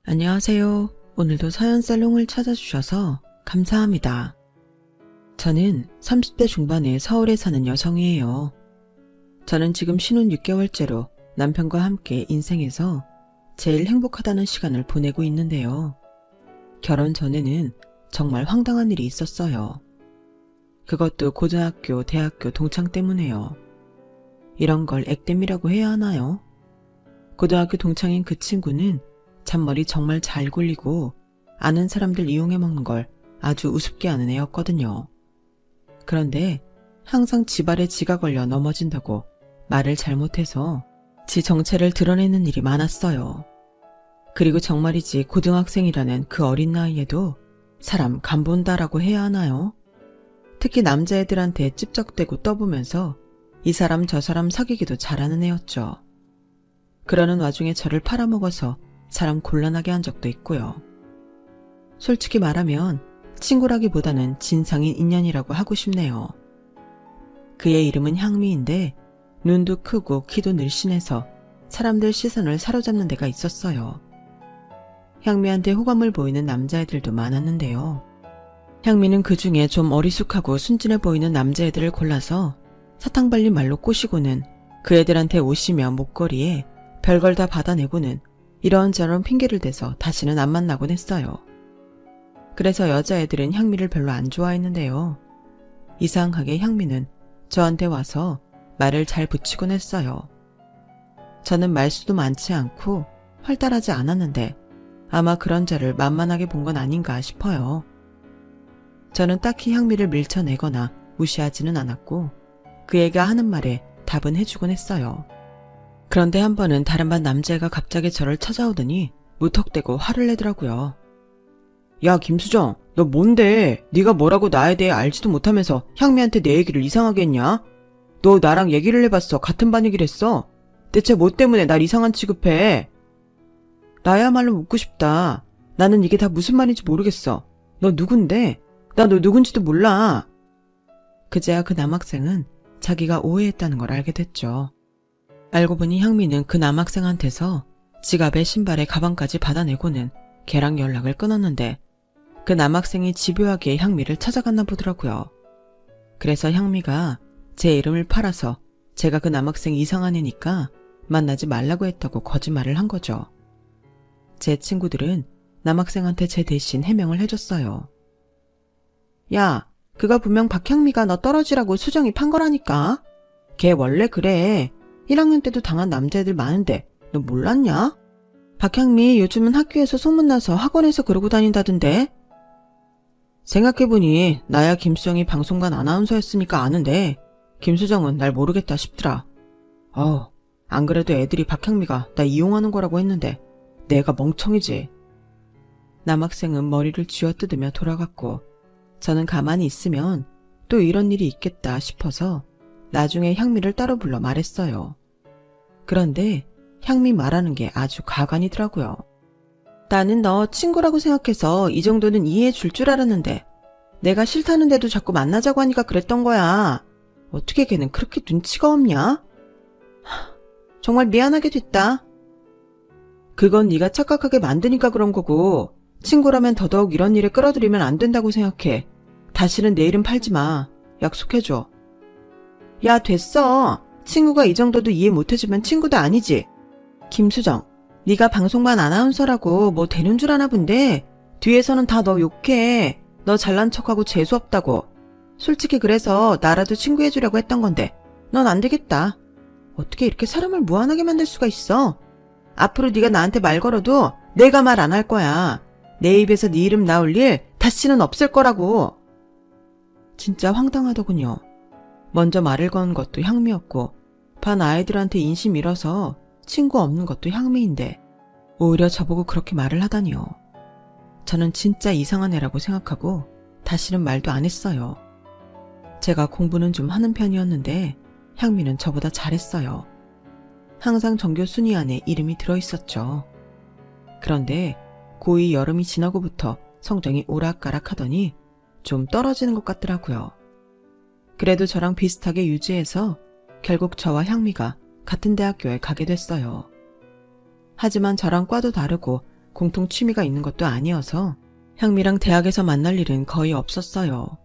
안녕하세요. 오늘도 서연살롱을 찾아주셔서 감사합니다. 저는 30대 중반의 서울에 사는 여성이에요. 저는 지금 신혼 6개월째로 남편과 함께 인생에서 제일 행복하다는 시간을 보내고 있는데요. 결혼 전에는 정말 황당한 일이 있었어요. 그것도 고등학교, 대학교 동창 때문에요. 이런 걸 액땜이라고 해야 하나요? 고등학교 동창인 그 친구는 잔머리 정말 잘 굴리고 아는 사람들 이용해 먹는 걸 아주 우습게 하는 애였거든요. 그런데 항상 지발에 지가 걸려 넘어진다고 말을 잘못해서 지 정체를 드러내는 일이 많았어요. 그리고 정말이지 고등학생이라는 그 어린 나이에도 사람 간본다라고 해야 하나요? 특히 남자애들한테 찝적대고 떠보면서 이 사람 저 사람 사귀기도 잘하는 애였죠. 그러는 와중에 저를 팔아먹어서 사람 곤란하게 한 적도 있고요. 솔직히 말하면 친구라기보다는 진상인 인연이라고 하고 싶네요. 그의 이름은 향미인데 눈도 크고 키도 늘씬해서 사람들 시선을 사로잡는 데가 있었어요. 향미한테 호감을 보이는 남자애들도 많았는데요. 향미는 그 중에 좀 어리숙하고 순진해 보이는 남자애들을 골라서 사탕 발린 말로 꼬시고는 그 애들한테 옷이며 목걸이에 별걸 다 받아내고는 이런저런 핑계를 대서 다시는 안 만나곤 했어요. 그래서 여자애들은 향미를 별로 안 좋아했는데요. 이상하게 향미는 저한테 와서 말을 잘 붙이곤 했어요. 저는 말수도 많지 않고 활달하지 않았는데 아마 그런 저를 만만하게 본 건 아닌가 싶어요. 저는 딱히 향미를 밀쳐내거나 무시하지는 않았고 그 애가 하는 말에 답은 해주곤 했어요. 그런데 한 번은 다른 반 남자애가 갑자기 저를 찾아오더니 무턱대고 화를 내더라고요. 야 김수정, 너 뭔데? 네가 뭐라고 나에 대해 알지도 못하면서 향미한테 내 얘기를 이상하게 했냐? 너 나랑 얘기를 해봤어. 같은 반이기를 했어. 대체 뭐 때문에 날 이상한 취급해? 나야말로 묻고 싶다. 나는 이게 다 무슨 말인지 모르겠어. 너 누군데? 나 너 누군지도 몰라. 그제야 그 남학생은 자기가 오해했다는 걸 알게 됐죠. 알고 보니 향미는 그 남학생한테서 지갑에 신발에 가방까지 받아내고는 걔랑 연락을 끊었는데 그 남학생이 집요하게 향미를 찾아갔나 보더라고요. 그래서 향미가 제 이름을 팔아서 제가 그 남학생 이상한 애니까 만나지 말라고 했다고 거짓말을 한 거죠. 제 친구들은 남학생한테 제 대신 해명을 해줬어요. 야, 그거 분명 박향미가 너 떨어지라고 수정이 판 거라니까. 걔 원래 그래. 1학년 때도 당한 남자애들 많은데 너 몰랐냐? 박향미 요즘은 학교에서 소문나서 학원에서 그러고 다닌다던데. 생각해보니 나야 김수정이 방송관 아나운서였으니까 아는데 김수정은 날 모르겠다 싶더라. 안 그래도 애들이 박향미가 나 이용하는 거라고 했는데 내가 멍청이지. 남학생은 머리를 쥐어뜯으며 돌아갔고 저는 가만히 있으면 또 이런 일이 있겠다 싶어서 나중에 향미를 따로 불러 말했어요. 그런데 향미 말하는 게 아주 가관이더라고요. 나는 너 친구라고 생각해서 이 정도는 이해해 줄 줄 알았는데 내가 싫다는데도 자꾸 만나자고 하니까 그랬던 거야. 어떻게 걔는 그렇게 눈치가 없냐? 정말 미안하게 됐다. 그건 네가 착각하게 만드니까 그런 거고 친구라면 더더욱 이런 일에 끌어들이면 안 된다고 생각해. 다시는 내 이름 팔지 마. 약속해줘. 야 됐어. 친구가 이 정도도 이해 못해주면 친구도 아니지. 김수정, 네가 방송반 아나운서라고 뭐 되는 줄 아나 본데 뒤에서는 다 너 욕해. 너 잘난 척하고 재수없다고. 솔직히 그래서 나라도 친구해주려고 했던 건데 넌 안 되겠다. 어떻게 이렇게 사람을 무한하게 만들 수가 있어? 앞으로 네가 나한테 말 걸어도 내가 말 안 할 거야. 내 입에서 네 이름 나올 일 다시는 없을 거라고. 진짜 황당하더군요. 먼저 말을 건 것도 향미였고 반 아이들한테 인심 잃어서 친구 없는 것도 향미인데 오히려 저보고 그렇게 말을 하다니요. 저는 진짜 이상한 애라고 생각하고 다시는 말도 안 했어요. 제가 공부는 좀 하는 편이었는데 향미는 저보다 잘했어요. 항상 전교 순위 안에 이름이 들어있었죠. 그런데 고2 여름이 지나고부터 성적이 오락가락 하더니 좀 떨어지는 것 같더라고요. 그래도 저랑 비슷하게 유지해서 결국 저와 향미가 같은 대학교에 가게 됐어요. 하지만 저랑 과도 다르고 공통 취미가 있는 것도 아니어서 향미랑 대학에서 만날 일은 거의 없었어요.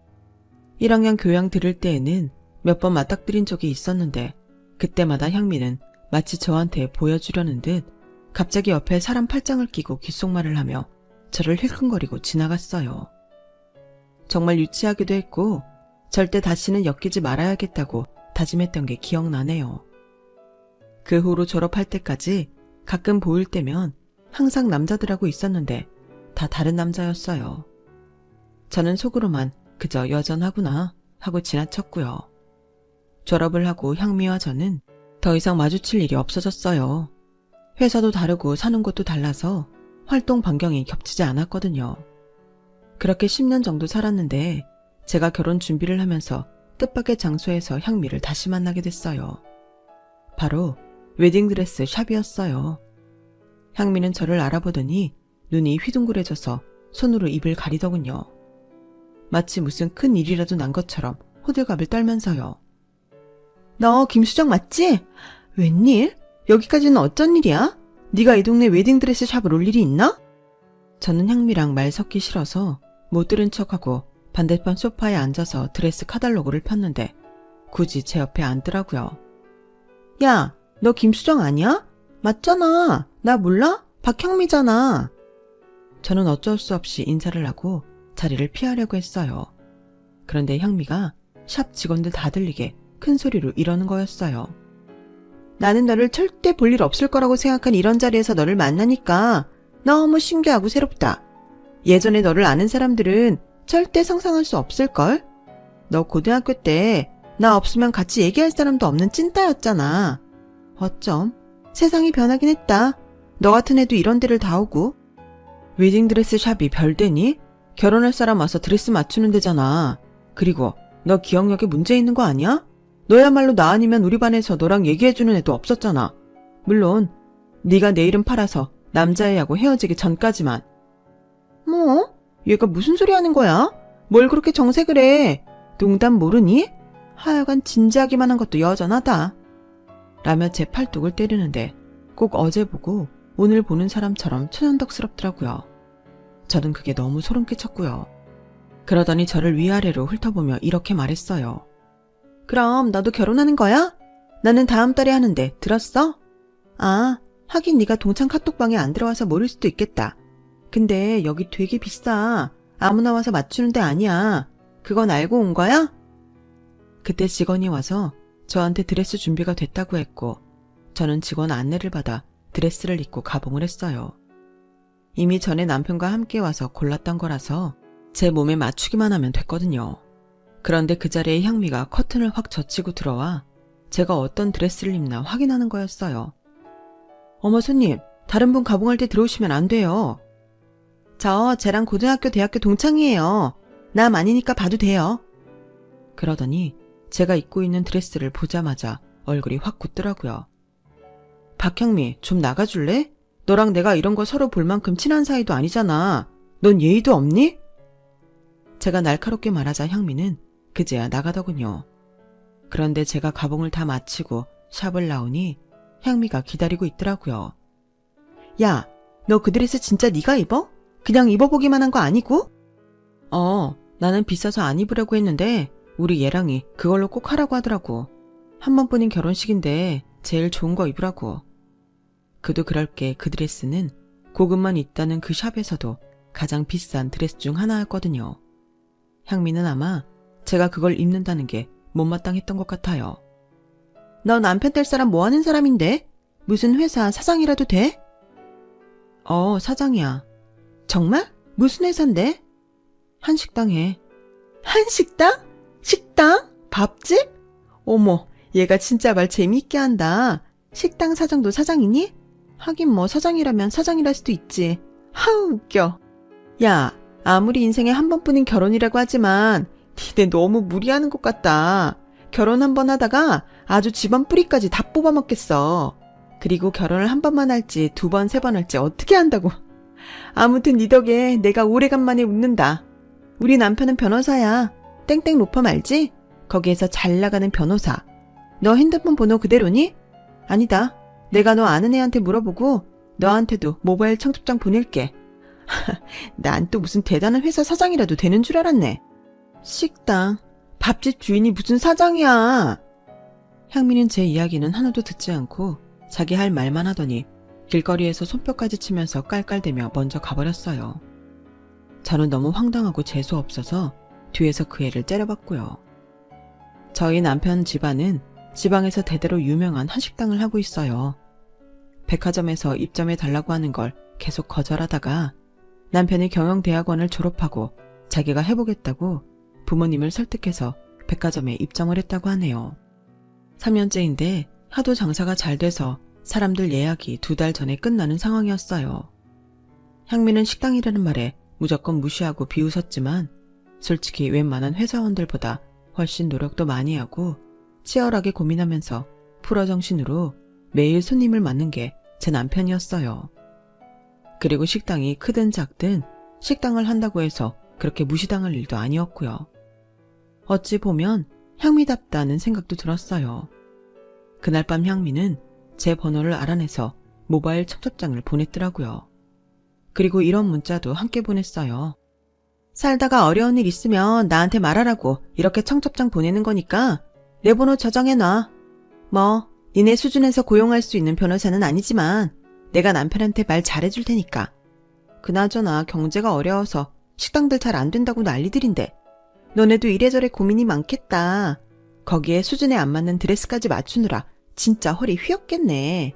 1학년 교양 들을 때에는 몇 번 맞닥뜨린 적이 있었는데 그때마다 향미는 마치 저한테 보여주려는 듯 갑자기 옆에 사람 팔짱을 끼고 귓속말을 하며 저를 힐끔거리고 지나갔어요. 정말 유치하기도 했고 절대 다시는 엮이지 말아야겠다고 다짐했던 게 기억나네요. 그 후로 졸업할 때까지 가끔 보일 때면 항상 남자들하고 있었는데 다 다른 남자였어요. 저는 속으로만 그저 여전하구나 하고 지나쳤고요. 졸업을 하고 향미와 저는 더 이상 마주칠 일이 없어졌어요. 회사도 다르고 사는 곳도 달라서 활동 반경이 겹치지 않았거든요. 그렇게 10년 정도 살았는데 제가 결혼 준비를 하면서 뜻밖의 장소에서 향미를 다시 만나게 됐어요. 바로 웨딩드레스 샵이었어요. 향미는 저를 알아보더니 눈이 휘둥그레져서 손으로 입을 가리더군요. 마치 무슨 큰 일이라도 난 것처럼 호들갑을 떨면서요. 너 김수정 맞지? 웬일? 여기까지는 어쩐 일이야? 네가 이 동네 웨딩드레스 샵을 올 일이 있나? 저는 향미랑 말 섞기 싫어서 못 들은 척하고 반대편 소파에 앉아서 드레스 카탈로그를 폈는데 굳이 제 옆에 앉더라고요. 야, 너 김수정 아니야? 맞잖아. 나 몰라? 박향미잖아. 저는 어쩔 수 없이 인사를 하고 자리를 피하려고 했어요. 그런데 향미가 샵 직원들 다 들리게 큰 소리로 이러는 거였어요. 나는 너를 절대 볼 일 없을 거라고 생각한 이런 자리에서 너를 만나니까 너무 신기하고 새롭다. 예전에 너를 아는 사람들은 절대 상상할 수 없을걸? 너 고등학교 때 나 없으면 같이 얘기할 사람도 없는 찐따였잖아. 어쩜 세상이 변하긴 했다. 너 같은 애도 이런 데를 다 오고. 웨딩드레스 샵이 별대니? 결혼할 사람 와서 드레스 맞추는 데잖아. 그리고 너 기억력에 문제 있는 거 아니야? 너야말로 나 아니면 우리 반에서 너랑 얘기해주는 애도 없었잖아. 물론 네가 내 이름 팔아서 남자애하고 헤어지기 전까지만. 뭐? 얘가 무슨 소리 하는 거야? 뭘 그렇게 정색을 해? 농담 모르니? 하여간 진지하기만 한 것도 여전하다. 라며 제 팔뚝을 때리는데 꼭 어제 보고 오늘 보는 사람처럼 천연덕스럽더라고요. 저는 그게 너무 소름 끼쳤고요. 그러더니 저를 위아래로 훑어보며 이렇게 말했어요. 그럼 너도 결혼하는 거야? 나는 다음 달에 하는데 들었어? 아, 하긴 네가 동창 카톡방에 안 들어와서 모를 수도 있겠다. 근데 여기 되게 비싸. 아무나 와서 맞추는 데 아니야. 그건 알고 온 거야? 그때 직원이 와서 저한테 드레스 준비가 됐다고 했고 저는 직원 안내를 받아 드레스를 입고 가봉을 했어요. 이미 전에 남편과 함께 와서 골랐던 거라서 제 몸에 맞추기만 하면 됐거든요. 그런데 그 자리에 향미가 커튼을 확 젖히고 들어와 제가 어떤 드레스를 입나 확인하는 거였어요. 어머 손님, 다른 분 가봉할 때 들어오시면 안 돼요. 쟤랑 고등학교 대학교 동창이에요. 남 아니니까 봐도 돼요. 그러더니 제가 입고 있는 드레스를 보자마자 얼굴이 확 굳더라고요. 박향미, 좀 나가줄래? 너랑 내가 이런 거 서로 볼 만큼 친한 사이도 아니잖아. 넌 예의도 없니? 제가 날카롭게 말하자 향미는 그제야 나가더군요. 그런데 제가 가봉을 다 마치고 샵을 나오니 향미가 기다리고 있더라고요. 야, 너 그 드레스 진짜 네가 입어? 그냥 입어보기만 한 거 아니고? 나는 비싸서 안 입으려고 했는데 우리 얘랑이 그걸로 꼭 하라고 하더라고. 한 번뿐인 결혼식인데 제일 좋은 거 입으라고. 그도 그럴 게 그 드레스는 고급만 있다는 그 샵에서도 가장 비싼 드레스 중 하나였거든요. 향미는 아마 제가 그걸 입는다는 게 못마땅했던 것 같아요. 너 남편 될 사람 뭐 하는 사람인데? 무슨 회사 사장이라도 돼? 사장이야. 정말? 무슨 회사인데? 한식당에. 한식당? 식당? 밥집? 어머, 얘가 진짜 말 재미있게 한다. 식당 사장도 사장이니? 하긴 뭐 사장이라면 사장이랄 수도 있지. 하우 웃겨. 야, 아무리 인생에 한 번뿐인 결혼이라고 하지만 니네 너무 무리하는 것 같다. 결혼 한 번 하다가 아주 집안 뿌리까지 다 뽑아먹겠어. 그리고 결혼을 한 번만 할지 두 번, 세 번 할지 어떻게 한다고. 아무튼 니 덕에 내가 오래간만에 웃는다. 우리 남편은 변호사야. 땡땡 로펌 알지? 거기에서 잘 나가는 변호사. 너 핸드폰 번호 그대로니? 아니다. 내가 너 아는 애한테 물어보고 너한테도 모바일 청첩장 보낼게. 난 또 무슨 대단한 회사 사장이라도 되는 줄 알았네. 식당, 밥집 주인이 무슨 사장이야. 향미는 제 이야기는 하나도 듣지 않고 자기 할 말만 하더니 길거리에서 손뼉까지 치면서 깔깔대며 먼저 가버렸어요. 저는 너무 황당하고 재수없어서 뒤에서 그 애를 째려봤고요. 저희 남편 집안은 지방에서 대대로 유명한 한식당을 하고 있어요. 백화점에서 입점해 달라고 하는 걸 계속 거절하다가 남편이 경영대학원을 졸업하고 자기가 해보겠다고 부모님을 설득해서 백화점에 입점을 했다고 하네요. 3년째인데 하도 장사가 잘 돼서 사람들 예약이 2달 전에 끝나는 상황이었어요. 향미는 식당이라는 말에 무조건 무시하고 비웃었지만 솔직히 웬만한 회사원들보다 훨씬 노력도 많이 하고 치열하게 고민하면서 풀어정신으로 매일 손님을 맞는 게 제 남편이었어요. 그리고 식당이 크든 작든 식당을 한다고 해서 그렇게 무시당할 일도 아니었고요. 어찌 보면 향미답다는 생각도 들었어요. 그날 밤 향미는 제 번호를 알아내서 모바일 청첩장을 보냈더라고요. 그리고 이런 문자도 함께 보냈어요. 살다가 어려운 일 있으면 나한테 말하라고 이렇게 청첩장 보내는 거니까 내 번호 저장해놔. 뭐 니네 수준에서 고용할 수 있는 변호사는 아니지만 내가 남편한테 말 잘해줄 테니까. 그나저나 경제가 어려워서 식당들 잘 안 된다고 난리들인데 너네도 이래저래 고민이 많겠다. 거기에 수준에 안 맞는 드레스까지 맞추느라 진짜 허리 휘었겠네.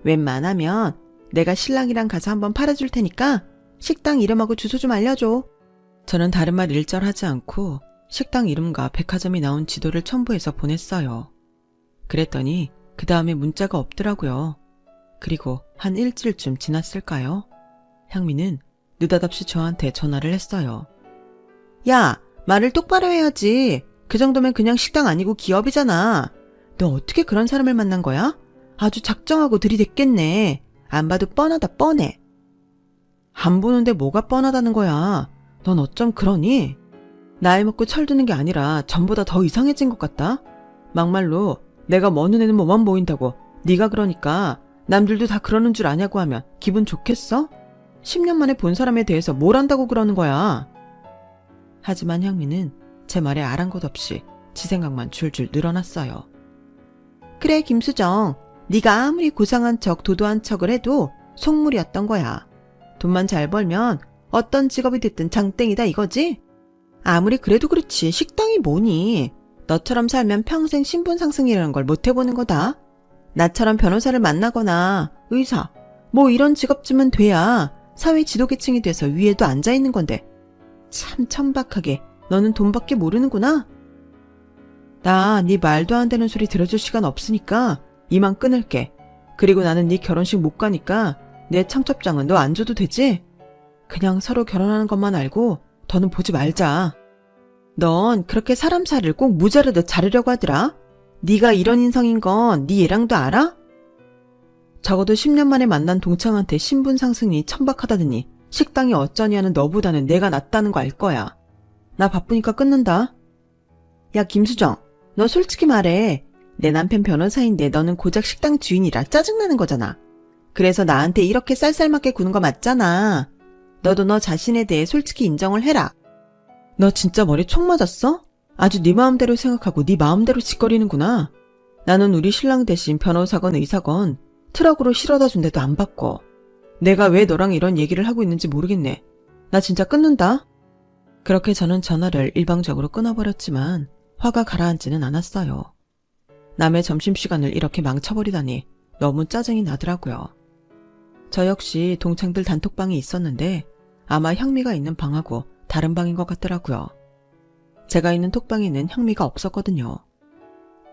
웬만하면 내가 신랑이랑 가서 한번 팔아줄 테니까 식당 이름하고 주소 좀 알려줘. 저는 다른 말 일절하지 않고 식당 이름과 백화점이 나온 지도를 첨부해서 보냈어요. 그랬더니 그 다음에 문자가 없더라고요. 그리고 한 일주일쯤 지났을까요? 향미는 느닷없이 저한테 전화를 했어요. 야, 말을 똑바로 해야지. 그 정도면 그냥 식당 아니고 기업이잖아. 너 어떻게 그런 사람을 만난 거야? 아주 작정하고 들이댔겠네. 안 봐도 뻔하다 뻔해. 안 보는데 뭐가 뻔하다는 거야. 넌 어쩜 그러니? 나이 먹고 철드는 게 아니라 전보다 더 이상해진 것 같다. 막말로 내가 먼 눈에는 뭐만 보인다고 네가 그러니까 남들도 다 그러는 줄 아냐고 하면 기분 좋겠어? 10년 만에 본 사람에 대해서 뭘 안다고 그러는 거야. 하지만 향미는 제 말에 아랑곳 없이 지 생각만 줄줄 늘어났어요. 그래 김수정, 네가 아무리 고상한 척 도도한 척을 해도 속물이었던 거야. 돈만 잘 벌면 어떤 직업이 됐든 장땡이다 이거지? 아무리 그래도 그렇지 식당이 뭐니. 너처럼 살면 평생 신분 상승이라는 걸 못 해보는 거다. 나처럼 변호사를 만나거나 의사 뭐 이런 직업쯤은 돼야 사회 지도계층이 돼서 위에도 앉아있는 건데 참 천박하게 너는 돈밖에 모르는구나. 나 네 말도 안 되는 소리 들어줄 시간 없으니까 이만 끊을게. 그리고 나는 네 결혼식 못 가니까 내 청첩장은 너 안 줘도 되지? 그냥 서로 결혼하는 것만 알고 더는 보지 말자. 넌 그렇게 사람 살을 꼭 무자르듯 자르려고 하더라. 네가 이런 인성인 건 네 얘랑도 알아? 적어도 10년 만에 만난 동창한테 신분 상승이 천박하다더니 식당이 어쩌냐는 너보다는 내가 낫다는 거 알 거야. 나 바쁘니까 끊는다. 야 김수정, 너 솔직히 말해. 내 남편 변호사인데 너는 고작 식당 주인이라 짜증나는 거잖아. 그래서 나한테 이렇게 쌀쌀맞게 구는 거 맞잖아. 너도 너 자신에 대해 솔직히 인정을 해라. 너 진짜 머리 총 맞았어? 아주 네 마음대로 생각하고 네 마음대로 짓거리는구나. 나는 우리 신랑 대신 변호사건 의사건 트럭으로 실어다 준데도 안 받고. 내가 왜 너랑 이런 얘기를 하고 있는지 모르겠네. 나 진짜 끊는다. 그렇게 저는 전화를 일방적으로 끊어버렸지만 화가 가라앉지는 않았어요. 남의 점심시간을 이렇게 망쳐버리다니 너무 짜증이 나더라고요. 저 역시 동창들 단톡방이 있었는데 아마 향미가 있는 방하고 다른 방인 것 같더라고요. 제가 있는 톡방에는 향미가 없었거든요.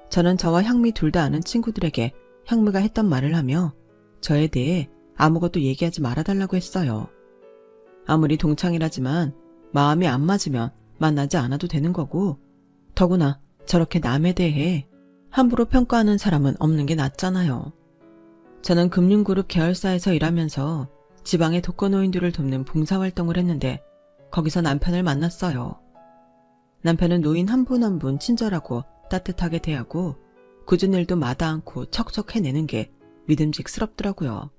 저는 저와 향미 둘 다 아는 친구들에게 향미가 했던 말을 하며 저에 대해 아무것도 얘기하지 말아달라고 했어요. 아무리 동창이라지만 마음이 안 맞으면 만나지 않아도 되는 거고 더구나 저렇게 남에 대해 함부로 평가하는 사람은 없는 게 낫잖아요. 저는 금융그룹 계열사에서 일하면서 지방의 독거노인들을 돕는 봉사활동을 했는데 거기서 남편을 만났어요. 남편은 노인 한 분 한 분 친절하고 따뜻하게 대하고 굳은 일도 마다 않고 척척 해내는 게 믿음직스럽더라고요.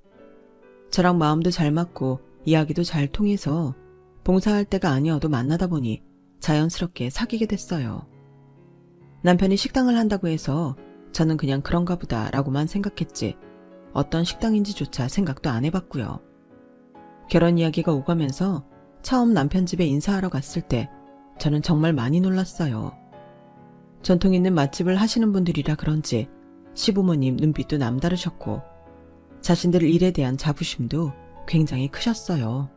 저랑 마음도 잘 맞고 이야기도 잘 통해서 봉사할 때가 아니어도 만나다 보니 자연스럽게 사귀게 됐어요. 남편이 식당을 한다고 해서 저는 그냥 그런가 보다 라고만 생각했지 어떤 식당인지조차 생각도 안 해봤고요. 결혼 이야기가 오가면서 처음 남편 집에 인사하러 갔을 때 저는 정말 많이 놀랐어요. 전통 있는 맛집을 하시는 분들이라 그런지 시부모님 눈빛도 남다르셨고 자신들 일에 대한 자부심도 굉장히 크셨어요.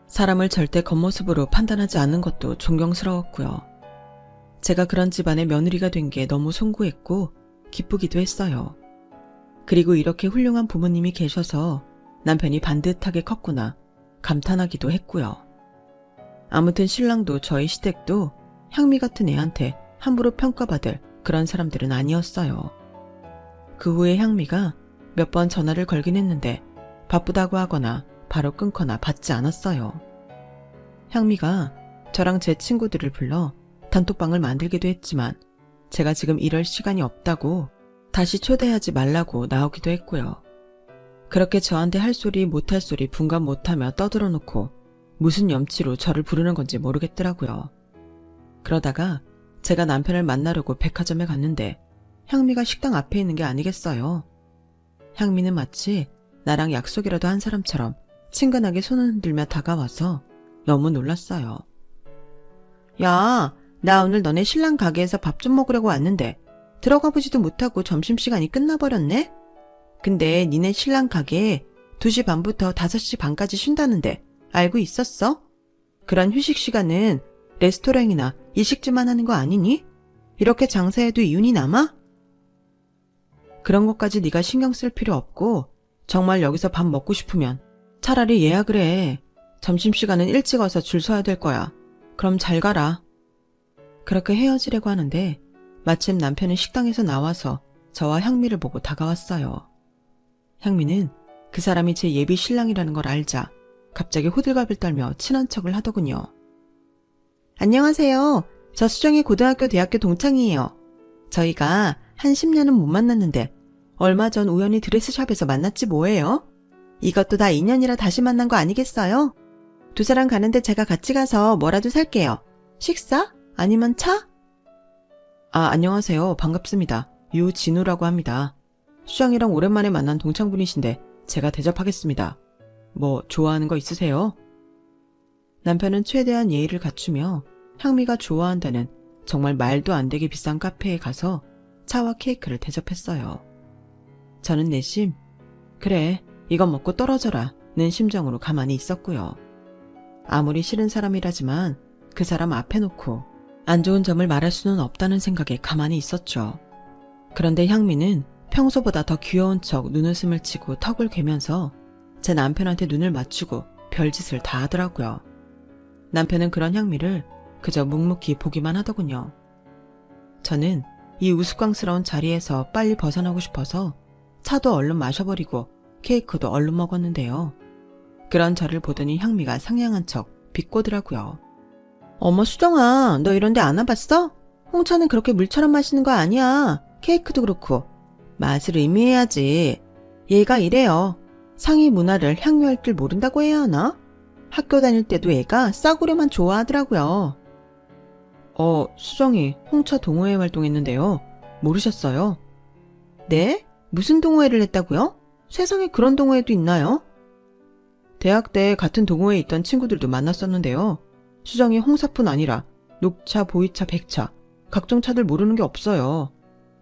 사람을 절대 겉모습으로 판단하지 않는 것도 존경스러웠고요. 제가 그런 집안의 며느리가 된 게 너무 송구했고 기쁘기도 했어요. 그리고 이렇게 훌륭한 부모님이 계셔서 남편이 반듯하게 컸구나 감탄하기도 했고요. 아무튼 신랑도 저희 시댁도 향미 같은 애한테 함부로 평가받을 그런 사람들은 아니었어요. 그 후에 향미가 몇 번 전화를 걸긴 했는데 바쁘다고 하거나 바로 끊거나 받지 않았어요. 향미가 저랑 제 친구들을 불러 단톡방을 만들기도 했지만 제가 지금 이럴 시간이 없다고 다시 초대하지 말라고 나오기도 했고요. 그렇게 저한테 할 소리 못할 소리 분간 못하며 떠들어놓고 무슨 염치로 저를 부르는 건지 모르겠더라고요. 그러다가 제가 남편을 만나려고 백화점에 갔는데 향미가 식당 앞에 있는 게 아니겠어요. 향미는 마치 나랑 약속이라도 한 사람처럼 친근하게 손을 흔들며 다가와서 너무 놀랐어요. 야, 나 오늘 너네 신랑 가게에서 밥 좀 먹으려고 왔는데 들어가 보지도 못하고 점심시간이 끝나버렸네? 근데 니네 신랑 가게에 2시 반부터 5시 반까지 쉰다는데 알고 있었어? 그런 휴식 시간은 레스토랑이나 일식집만 하는 거 아니니? 이렇게 장사해도 이윤이 남아? 그런 것까지 네가 신경 쓸 필요 없고 정말 여기서 밥 먹고 싶으면 차라리 예약을 해. 점심시간은 일찍 와서 줄 서야 될 거야. 그럼 잘 가라. 그렇게 헤어지려고 하는데 마침 남편은 식당에서 나와서 저와 향미를 보고 다가왔어요. 향미는 그 사람이 제 예비 신랑이라는 걸 알자 갑자기 호들갑을 떨며 친한 척을 하더군요. 안녕하세요. 저 수정이 고등학교 대학교 동창이에요. 저희가 한 10년은 못 만났는데 얼마 전 우연히 드레스샵에서 만났지 뭐예요? 이것도 다 인연이라 다시 만난 거 아니겠어요? 두 사람 가는데 제가 같이 가서 뭐라도 살게요. 식사? 아니면 차? 안녕하세요. 반갑습니다. 유진우라고 합니다. 수정이랑 오랜만에 만난 동창분이신데 제가 대접하겠습니다. 뭐 좋아하는 거 있으세요? 남편은 최대한 예의를 갖추며 향미가 좋아한다는 정말 말도 안 되게 비싼 카페에 가서 차와 케이크를 대접했어요. 저는 내심 그래 이건 먹고 떨어져라 는 심정으로 가만히 있었고요. 아무리 싫은 사람이라지만 그 사람 앞에 놓고 안 좋은 점을 말할 수는 없다는 생각에 가만히 있었죠. 그런데 향미는 평소보다 더 귀여운 척 눈웃음을 치고 턱을 괴면서 제 남편한테 눈을 맞추고 별짓을 다 하더라고요. 남편은 그런 향미를 그저 묵묵히 보기만 하더군요. 저는 이 우스꽝스러운 자리에서 빨리 벗어나고 싶어서 차도 얼른 마셔버리고 케이크도 얼른 먹었는데요. 그런 저를 보더니 향미가 상냥한 척 비꼬더라고요. 어머 수정아, 너 이런 데 안 와봤어? 홍차는 그렇게 물처럼 마시는 거 아니야. 케이크도 그렇고. 맛을 의미해야지. 얘가 이래요. 상위 문화를 향유할 줄 모른다고 해야 하나? 학교 다닐 때도 얘가 싸구려만 좋아하더라고요. 수정이 홍차 동호회 활동했는데요. 모르셨어요? 네? 무슨 동호회를 했다고요? 세상에 그런 동호회도 있나요? 대학 때 같은 동호회에 있던 친구들도 만났었는데요. 수정이 홍사뿐 아니라 녹차, 보이차, 백차 각종 차들 모르는 게 없어요.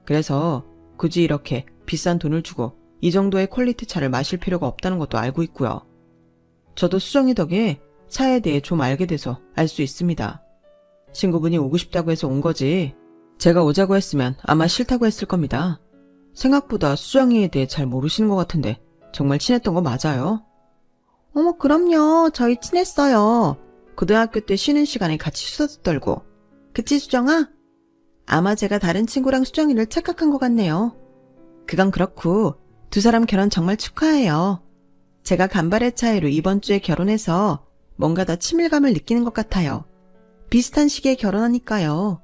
그래서 굳이 이렇게 비싼 돈을 주고 이 정도의 퀄리티 차를 마실 필요가 없다는 것도 알고 있고요. 저도 수정이 덕에 차에 대해 좀 알게 돼서 알 수 있습니다. 친구분이 오고 싶다고 해서 온 거지 제가 오자고 했으면 아마 싫다고 했을 겁니다. 생각보다 수정이에 대해 잘 모르시는 것 같은데 정말 친했던 거 맞아요? 어머 그럼요. 저희 친했어요. 고등학교 때 쉬는 시간에 같이 수다도 떨고. 그치 수정아? 아마 제가 다른 친구랑 수정이를 착각한 것 같네요. 그건 그렇고 두 사람 결혼 정말 축하해요. 제가 간발의 차이로 이번 주에 결혼해서 뭔가 더 친밀감을 느끼는 것 같아요. 비슷한 시기에 결혼하니까요.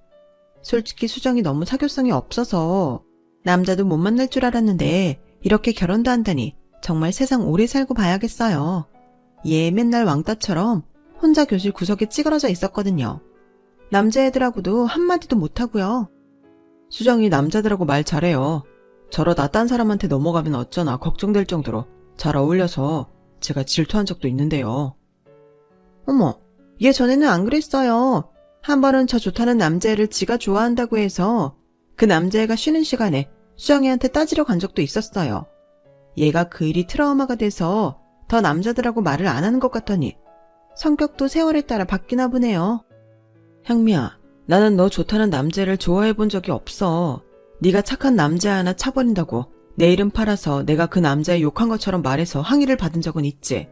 솔직히 수정이 너무 사교성이 없어서 남자도 못 만날 줄 알았는데 이렇게 결혼도 한다니 정말 세상 오래 살고 봐야겠어요. 얘 맨날 왕따처럼 혼자 교실 구석에 찌그러져 있었거든요. 남자애들하고도 한마디도 못하고요. 수정이 남자들하고 말 잘해요. 저러다 딴 사람한테 넘어가면 어쩌나 걱정될 정도로 잘 어울려서 제가 질투한 적도 있는데요. 어머, 얘 전에는 안 그랬어요. 한 번은 저 좋다는 남자애를 지가 좋아한다고 해서 그 남자애가 쉬는 시간에 수정이한테 따지러 간 적도 있었어요. 얘가 그 일이 트라우마가 돼서 더 남자들하고 말을 안 하는 것 같더니 성격도 세월에 따라 바뀌나 보네요. 향미야, 나는 너 좋다는 남자를 좋아해 본 적이 없어. 네가 착한 남자 하나 차버린다고 내 이름 팔아서 내가 그 남자에 욕한 것처럼 말해서 항의를 받은 적은 있지.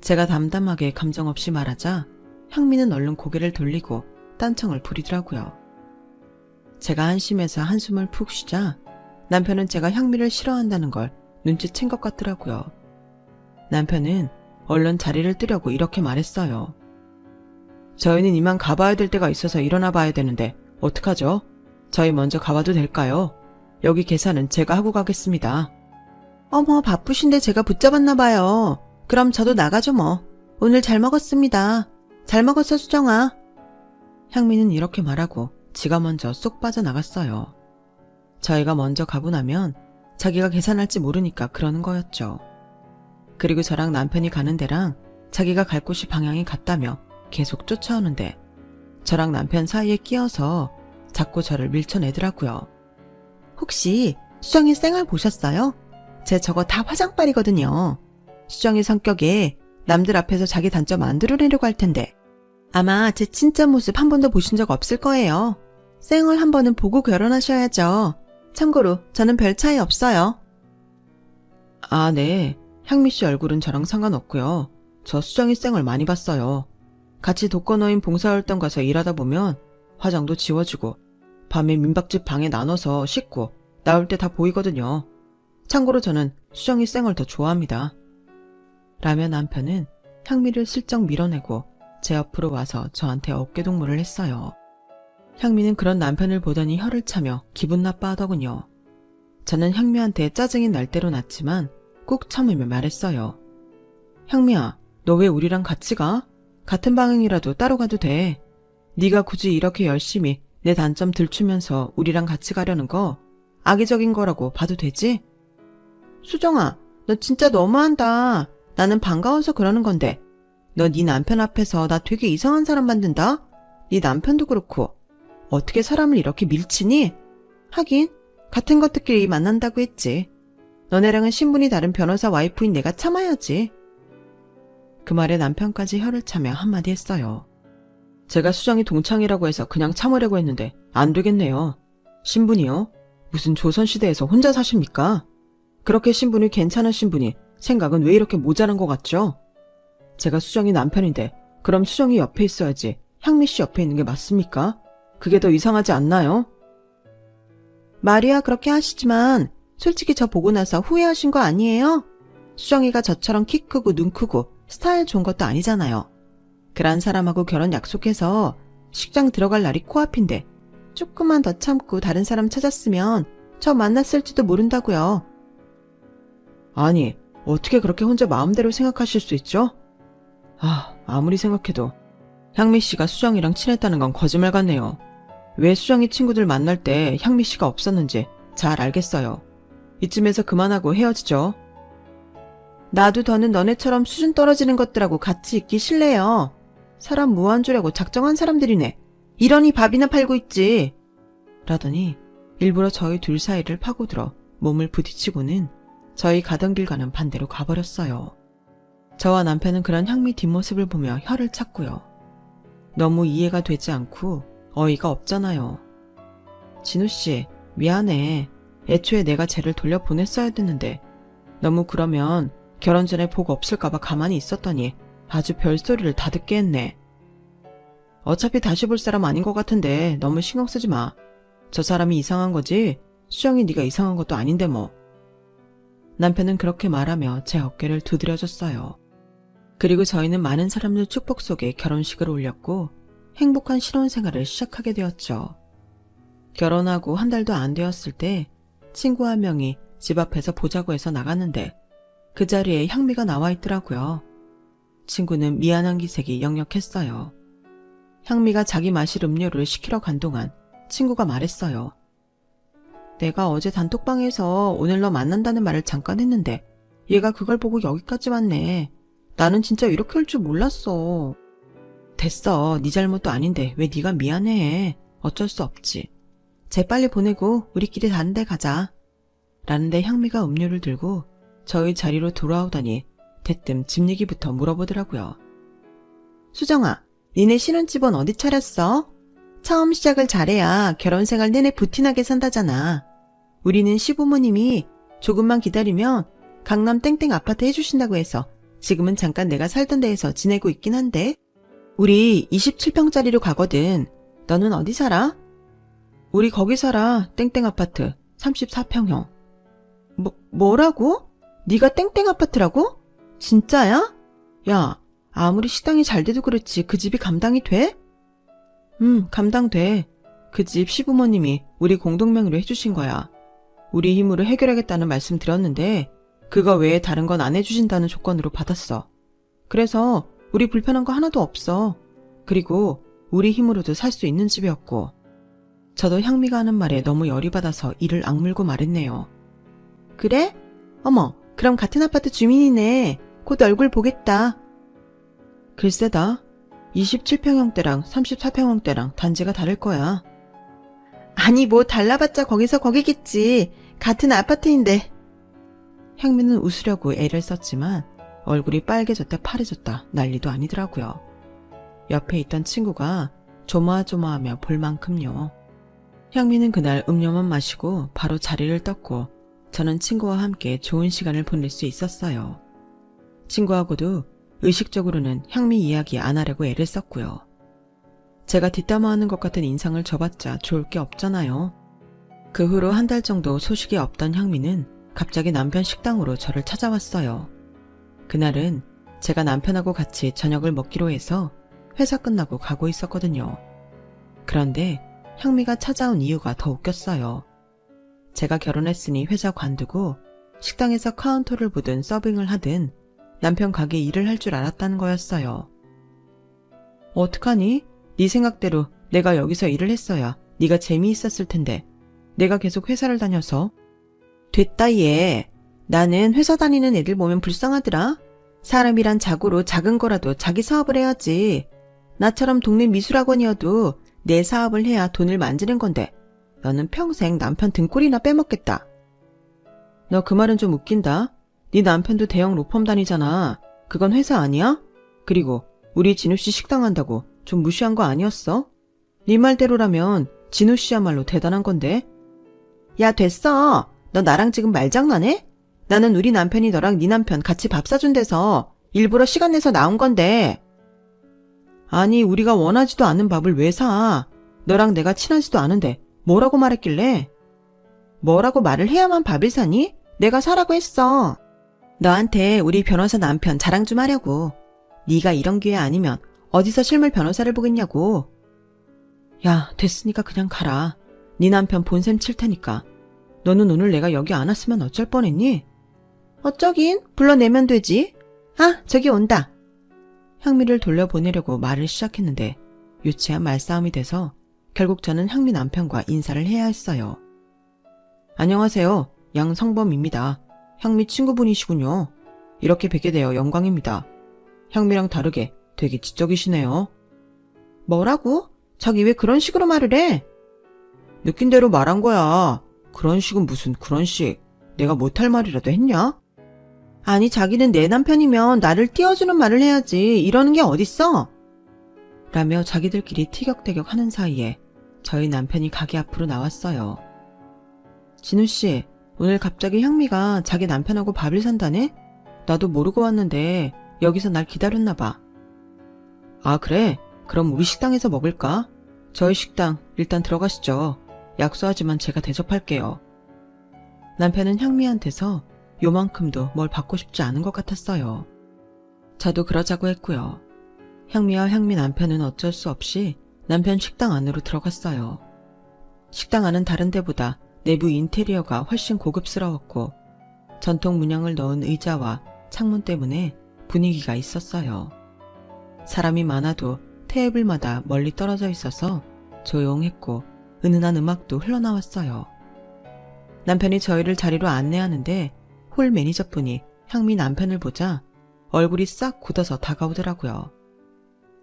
제가 담담하게 감정 없이 말하자 향미는 얼른 고개를 돌리고 딴청을 부리더라고요. 제가 한심해서 한숨을 푹 쉬자 남편은 제가 향미를 싫어한다는 걸 눈치챈 것 같더라고요. 남편은 얼른 자리를 뜨려고 이렇게 말했어요. 저희는 이만 가봐야 될 때가 있어서 일어나 봐야 되는데 어떡하죠? 저희 먼저 가봐도 될까요? 여기 계산은 제가 하고 가겠습니다. 어머, 바쁘신데 제가 붙잡았나 봐요. 그럼 저도 나가죠 뭐. 오늘 잘 먹었습니다. 잘 먹었어, 수정아. 향미는 이렇게 말하고 지가 먼저 쏙 빠져나갔어요. 저희가 먼저 가고 나면 자기가 계산할지 모르니까 그러는 거였죠. 그리고 저랑 남편이 가는 데랑 자기가 갈 곳이 방향이 같다며 계속 쫓아오는데 저랑 남편 사이에 끼어서 자꾸 저를 밀쳐내더라고요. 혹시 수정이 쌩얼 보셨어요? 제 저거 다 화장빨이거든요. 수정이 성격에 남들 앞에서 자기 단점 안 드러내려고 할 텐데 아마 제 진짜 모습 한 번도 보신 적 없을 거예요. 쌩얼 한 번은 보고 결혼하셔야죠. 참고로 저는 별 차이 없어요. 아, 네. 향미 씨 얼굴은 저랑 상관없고요. 저 수정이 쌩얼 많이 봤어요. 같이 독거노인 봉사활동 가서 일하다 보면 화장도 지워주고 밤에 민박집 방에 나눠서 씻고 나올 때 다 보이거든요. 참고로 저는 수정이 쌩얼 더 좋아합니다. 라며 남편은 향미를 슬쩍 밀어내고 제 옆으로 와서 저한테 어깨동무를 했어요. 향미는 그런 남편을 보더니 혀를 차며 기분 나빠하더군요. 저는 향미한테 짜증이 날 대로 났지만 꾹 참으며 말했어요. 향미야, 너 왜 우리랑 같이 가? 같은 방향이라도 따로 가도 돼. 네가 굳이 이렇게 열심히 내 단점 들추면서 우리랑 같이 가려는 거 악의적인 거라고 봐도 되지? 수정아, 너 진짜 너무한다. 나는 반가워서 그러는 건데 너 네 남편 앞에서 나 되게 이상한 사람 만든다? 네 남편도 그렇고 어떻게 사람을 이렇게 밀치니? 하긴 같은 것들끼리 만난다고 했지. 너네랑은 신분이 다른 변호사 와이프인 내가 참아야지. 그 말에 남편까지 혀를 차며 한마디 했어요. 제가 수정이 동창이라고 해서 그냥 참으려고 했는데 안 되겠네요. 신분이요? 무슨 조선시대에서 혼자 사십니까? 그렇게 신분이 괜찮으신 분이 생각은 왜 이렇게 모자란 것 같죠? 제가 수정이 남편인데 그럼 수정이 옆에 있어야지 향미 씨 옆에 있는 게 맞습니까? 그게 더 이상하지 않나요? 말이야 그렇게 하시지만 솔직히 저 보고 나서 후회하신 거 아니에요? 수정이가 저처럼 키 크고 눈 크고 스타일 좋은 것도 아니잖아요. 그런 사람하고 결혼 약속해서 식장 들어갈 날이 코앞인데 조금만 더 참고 다른 사람 찾았으면 저 만났을지도 모른다고요. 아니, 어떻게 그렇게 혼자 마음대로 생각하실 수 있죠? 아무리 생각해도 향미 씨가 수정이랑 친했다는 건 거짓말 같네요. 왜 수정이 친구들 만날 때 향미 씨가 없었는지 잘 알겠어요. 이쯤에서 그만하고 헤어지죠. 나도 더는 너네처럼 수준 떨어지는 것들하고 같이 있기 싫네요. 사람 무한 주려고 작정한 사람들이네. 이러니 밥이나 팔고 있지. 라더니 일부러 저희 둘 사이를 파고들어 몸을 부딪히고는 저희 가던 길과는 반대로 가버렸어요. 저와 남편은 그런 향미 뒷모습을 보며 혀를 찼고요. 너무 이해가 되지 않고 어이가 없잖아요. 진우씨, 미안해. 애초에 내가 쟤를 돌려보냈어야 됐는데 너무 그러면 결혼 전에 복 없을까봐 가만히 있었더니 아주 별소리를 다 듣게 했네. 어차피 다시 볼 사람 아닌 것 같은데 너무 신경 쓰지 마. 저 사람이 이상한 거지 수정이 네가 이상한 것도 아닌데 뭐. 남편은 그렇게 말하며 제 어깨를 두드려줬어요. 그리고 저희는 많은 사람들 축복 속에 결혼식을 올렸고 행복한 신혼생활을 시작하게 되었죠. 결혼하고 한 달도 안 되었을 때 친구 한 명이 집 앞에서 보자고 해서 나갔는데 그 자리에 향미가 나와 있더라고요. 친구는 미안한 기색이 역력했어요. 향미가 자기 마실 음료를 시키러 간 동안 친구가 말했어요. 내가 어제 단톡방에서 오늘 너 만난다는 말을 잠깐 했는데 얘가 그걸 보고 여기까지 왔네. 나는 진짜 이렇게 할 줄 몰랐어. 됐어. 네 잘못도 아닌데 왜 네가 미안해. 어쩔 수 없지. 재빨리 보내고 우리끼리 다른 데 가자. 라는데 향미가 음료를 들고 저희 자리로 돌아오더니 대뜸 집 얘기부터 물어보더라고요. 수정아, 니네 신혼집은 어디 차렸어? 처음 시작을 잘해야 결혼생활 내내 부티나게 산다잖아. 우리는 시부모님이 조금만 기다리면 강남 땡땡 아파트 해주신다고 해서 지금은 잠깐 내가 살던 데에서 지내고 있긴 한데 우리 27평짜리로 가거든. 너는 어디 살아? 우리 거기 살아. 땡땡 아파트 34평형. 뭐라고? 네가 땡땡 아파트라고? 진짜야? 야, 아무리 식당이 잘 돼도 그렇지 그 집이 감당이 돼? 감당돼. 그 집 시부모님이 우리 공동명의로 해주신 거야. 우리 힘으로 해결하겠다는 말씀 드렸는데 그거 외에 다른 건 안 해주신다는 조건으로 받았어. 그래서 우리 불편한 거 하나도 없어. 그리고 우리 힘으로도 살 수 있는 집이었고. 저도 향미가 하는 말에 너무 열이 받아서 이를 악물고 말했네요. 그래? 어머, 그럼 같은 아파트 주민이네. 곧 얼굴 보겠다. 글쎄다. 27평형대랑 34평형대랑 단지가 다를 거야. 아니 뭐 달라봤자 거기서 거기겠지. 같은 아파트인데. 향미는 웃으려고 애를 썼지만 얼굴이 빨개졌다 파래졌다 난리도 아니더라고요. 옆에 있던 친구가 조마조마하며 볼 만큼요. 향미는 그날 음료만 마시고 바로 자리를 떴고 저는 친구와 함께 좋은 시간을 보낼 수 있었어요. 친구하고도 의식적으로는 향미 이야기 안 하려고 애를 썼고요. 제가 뒷담화하는 것 같은 인상을 줘봤자 좋을 게 없잖아요. 그 후로 한 달 정도 소식이 없던 향미는 갑자기 남편 식당으로 저를 찾아왔어요. 그날은 제가 남편하고 같이 저녁을 먹기로 해서 회사 끝나고 가고 있었거든요. 그런데 향미가 찾아온 이유가 더 웃겼어요. 제가 결혼했으니 회사 관두고 식당에서 카운터를 보든 서빙을 하든 남편 가게 일을 할 줄 알았다는 거였어요. 어떡하니? 네 생각대로 내가 여기서 일을 했어야 네가 재미있었을 텐데 내가 계속 회사를 다녀서. 됐다 얘. 나는 회사 다니는 애들 보면 불쌍하더라. 사람이란 자고로 작은 거라도 자기 사업을 해야지. 나처럼 동네 미술학원이어도 내 사업을 해야 돈을 만지는 건데 너는 평생 남편 등골이나 빼먹겠다. 너 그 말은 좀 웃긴다. 네 남편도 대형 로펌 다니잖아. 그건 회사 아니야? 그리고 우리 진우씨 식당 한다고 좀 무시한 거 아니었어? 네 말대로라면 진우씨야말로 대단한 건데. 야 됐어. 너 나랑 지금 말장난해? 나는 우리 남편이 너랑 네 남편 같이 밥 사준 데서 일부러 시간 내서 나온 건데. 아니 우리가 원하지도 않는 밥을 왜 사? 너랑 내가 친하지도 않은데 뭐라고 말했길래? 뭐라고 말을 해야만 밥을 사니? 내가 사라고 했어. 너한테 우리 변호사 남편 자랑 좀 하려고. 네가 이런 기회 아니면 어디서 실물 변호사를 보겠냐고. 야 됐으니까 그냥 가라. 네 남편 본샘 칠 테니까. 너는 오늘 내가 여기 안 왔으면 어쩔 뻔했니? 어쩌긴 불러내면 되지. 아 저기 온다. 향미를 돌려보내려고 말을 시작했는데 유치한 말싸움이 돼서 결국 저는 향미 남편과 인사를 해야 했어요. 안녕하세요. 양성범입니다. 향미 친구분이시군요. 이렇게 뵙게 되어 영광입니다. 향미랑 다르게 되게 지적이시네요. 뭐라고? 자기 왜 그런 식으로 말을 해? 느낀 대로 말한 거야. 그런 식은 무슨 그런 식. 내가 못할 말이라도 했냐? 아니 자기는 내 남편이면 나를 띄워주는 말을 해야지 이러는 게 어딨어? 라며 자기들끼리 티격태격 하는 사이에 저희 남편이 가게 앞으로 나왔어요. 진우씨, 오늘 갑자기 향미가 자기 남편하고 밥을 산다네? 나도 모르고 왔는데 여기서 날 기다렸나 봐. 아 그래? 그럼 우리 식당에서 먹을까? 저희 식당 일단 들어가시죠. 약소하지만 제가 대접할게요. 남편은 향미한테서 요만큼도 뭘 받고 싶지 않은 것 같았어요. 저도 그러자고 했고요. 향미와 향미 남편은 어쩔 수 없이 남편 식당 안으로 들어갔어요. 식당 안은 다른 데보다 내부 인테리어가 훨씬 고급스러웠고 전통 문양을 넣은 의자와 창문 때문에 분위기가 있었어요. 사람이 많아도 테이블마다 멀리 떨어져 있어서 조용했고 은은한 음악도 흘러나왔어요. 남편이 저희를 자리로 안내하는데 홀 매니저분이 향미 남편을 보자 얼굴이 싹 굳어서 다가오더라고요.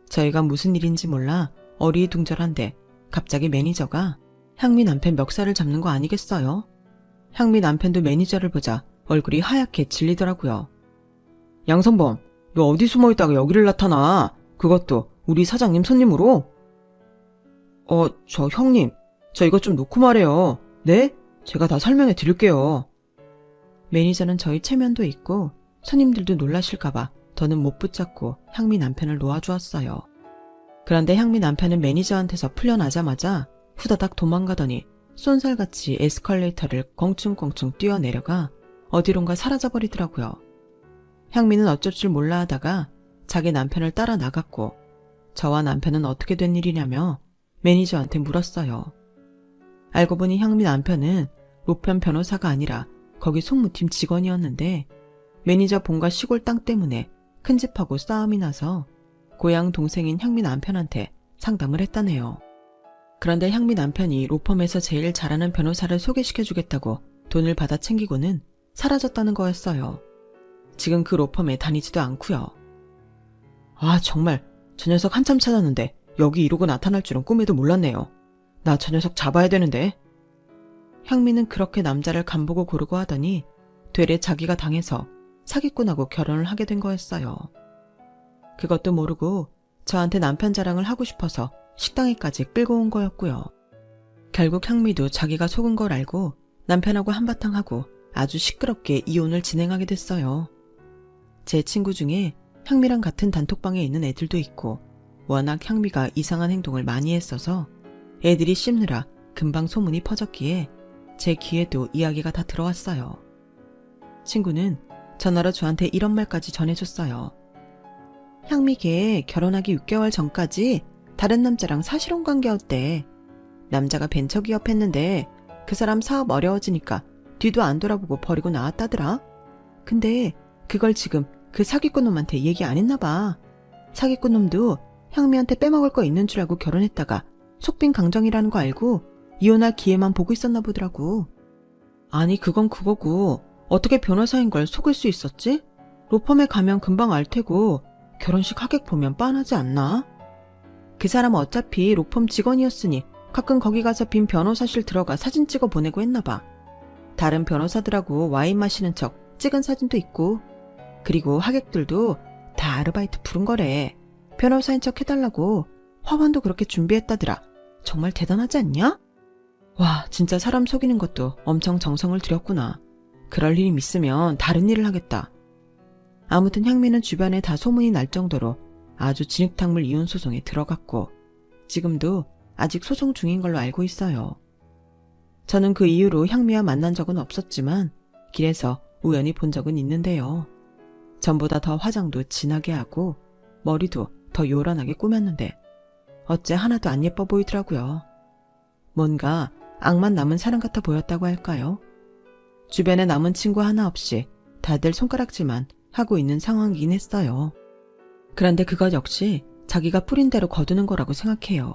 저희가 무슨 일인지 몰라 어리둥절한데 갑자기 매니저가 향미 남편 멱살을 잡는 거 아니겠어요? 향미 남편도 매니저를 보자 얼굴이 하얗게 질리더라고요. 양성범, 너 어디 숨어있다가 여기를 나타나? 그것도 우리 사장님 손님으로? 저 형님, 저 이것 좀 놓고 말해요. 네? 제가 다 설명해 드릴게요. 매니저는 저희 체면도 있고 손님들도 놀라실까봐 더는 못 붙잡고 향미 남편을 놓아주었어요. 그런데 향미 남편은 매니저한테서 풀려나자마자 후다닥 도망가더니 쏜살같이 에스컬레이터를 껑충껑충 뛰어내려가 어디론가 사라져버리더라고요. 향미는 어쩔 줄 몰라 하다가 자기 남편을 따라 나갔고 저와 남편은 어떻게 된 일이냐며 매니저한테 물었어요. 알고 보니 향미 남편은 로편 변호사가 아니라 거기 송무팀 직원이었는데 매니저 본가 시골 땅 때문에 큰집하고 싸움이 나서 고향 동생인 향미 남편한테 상담을 했다네요. 그런데 향미 남편이 로펌에서 제일 잘하는 변호사를 소개시켜주겠다고 돈을 받아 챙기고는 사라졌다는 거였어요. 지금 그 로펌에 다니지도 않고요. 아, 정말 저 녀석 한참 찾았는데 여기 이러고 나타날 줄은 꿈에도 몰랐네요. 나 저 녀석 잡아야 되는데. 향미는 그렇게 남자를 간보고 고르고 하더니 되레 자기가 당해서 사기꾼하고 결혼을 하게 된 거였어요. 그것도 모르고 저한테 남편 자랑을 하고 싶어서 식당에까지 끌고 온 거였고요. 결국 향미도 자기가 속은 걸 알고 남편하고 한바탕 하고 아주 시끄럽게 이혼을 진행하게 됐어요. 제 친구 중에 향미랑 같은 단톡방에 있는 애들도 있고 워낙 향미가 이상한 행동을 많이 했어서 애들이 씹느라 금방 소문이 퍼졌기에 제 귀에도 이야기가 다 들어왔어요. 친구는 전화로 저한테 이런 말까지 전해줬어요. 향미 걔 결혼하기 6개월 전까지 다른 남자랑 사실혼 관계였대. 남자가 벤처기업 했는데 그 사람 사업 어려워지니까 뒤도 안 돌아보고 버리고 나왔다더라. 근데 그걸 지금 그 사기꾼 놈한테 얘기 안 했나 봐. 사기꾼 놈도 향미한테 빼먹을 거 있는 줄 알고 결혼했다가 속빈 강정이라는 거 알고 이혼할 기회만 보고 있었나 보더라고. 아니 그건 그거고 어떻게 변호사인 걸 속을 수 있었지? 로펌에 가면 금방 알 테고 결혼식 하객 보면 빤하지 않나? 그 사람 어차피 로펌 직원이었으니 가끔 거기 가서 빈 변호사실 들어가 사진 찍어 보내고 했나 봐. 다른 변호사들하고 와인 마시는 척 찍은 사진도 있고 그리고 하객들도 다 아르바이트 부른 거래. 변호사인 척 해달라고 화환도 그렇게 준비했다더라. 정말 대단하지 않냐? 와, 진짜 사람 속이는 것도 엄청 정성을 들였구나. 그럴 일이 있으면 다른 일을 하겠다. 아무튼 향미는 주변에 다 소문이 날 정도로 아주 진흙탕물 이혼 소송에 들어갔고 지금도 아직 소송 중인 걸로 알고 있어요. 저는 그 이후로 향미와 만난 적은 없었지만 길에서 우연히 본 적은 있는데요. 전보다 더 화장도 진하게 하고 머리도 더 요란하게 꾸몄는데 어째 하나도 안 예뻐 보이더라고요. 뭔가 악만 남은 사람 같아 보였다고 할까요? 주변에 남은 친구 하나 없이 다들 손가락질만 하고 있는 상황이긴 했어요. 그런데 그것 역시 자기가 뿌린 대로 거두는 거라고 생각해요.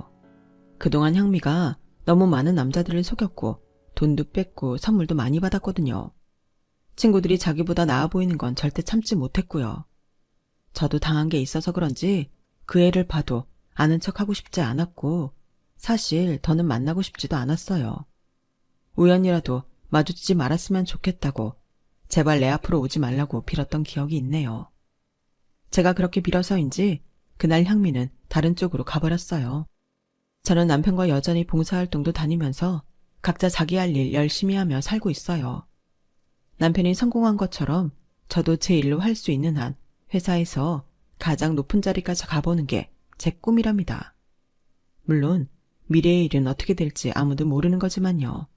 그동안 향미가 너무 많은 남자들을 속였고 돈도 뺐고 선물도 많이 받았거든요. 친구들이 자기보다 나아 보이는 건 절대 참지 못했고요. 저도 당한 게 있어서 그런지 그 애를 봐도 아는 척하고 싶지 않았고 사실 더는 만나고 싶지도 않았어요. 우연이라도 마주치지 말았으면 좋겠다고 제발 내 앞으로 오지 말라고 빌었던 기억이 있네요. 제가 그렇게 빌어서인지 그날 향미는 다른 쪽으로 가버렸어요. 저는 남편과 여전히 봉사활동도 다니면서 각자 자기 할 일 열심히 하며 살고 있어요. 남편이 성공한 것처럼 저도 제 일로 할 수 있는 한 회사에서 가장 높은 자리까지 가보는 게 제 꿈이랍니다. 물론 미래의 일은 어떻게 될지 아무도 모르는 거지만요.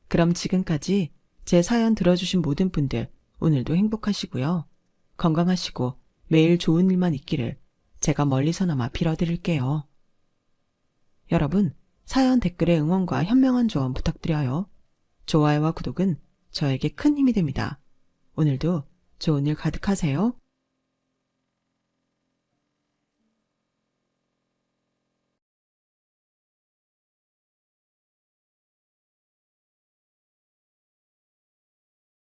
그럼 지금까지 제 사연 들어주신 모든 분들 오늘도 행복하시고요. 건강하시고 매일 좋은 일만 있기를 제가 멀리서나마 빌어드릴게요. 여러분, 사연 댓글에 응원과 현명한 조언 부탁드려요. 좋아요와 구독은 저에게 큰 힘이 됩니다. 오늘도 좋은 일 가득하세요.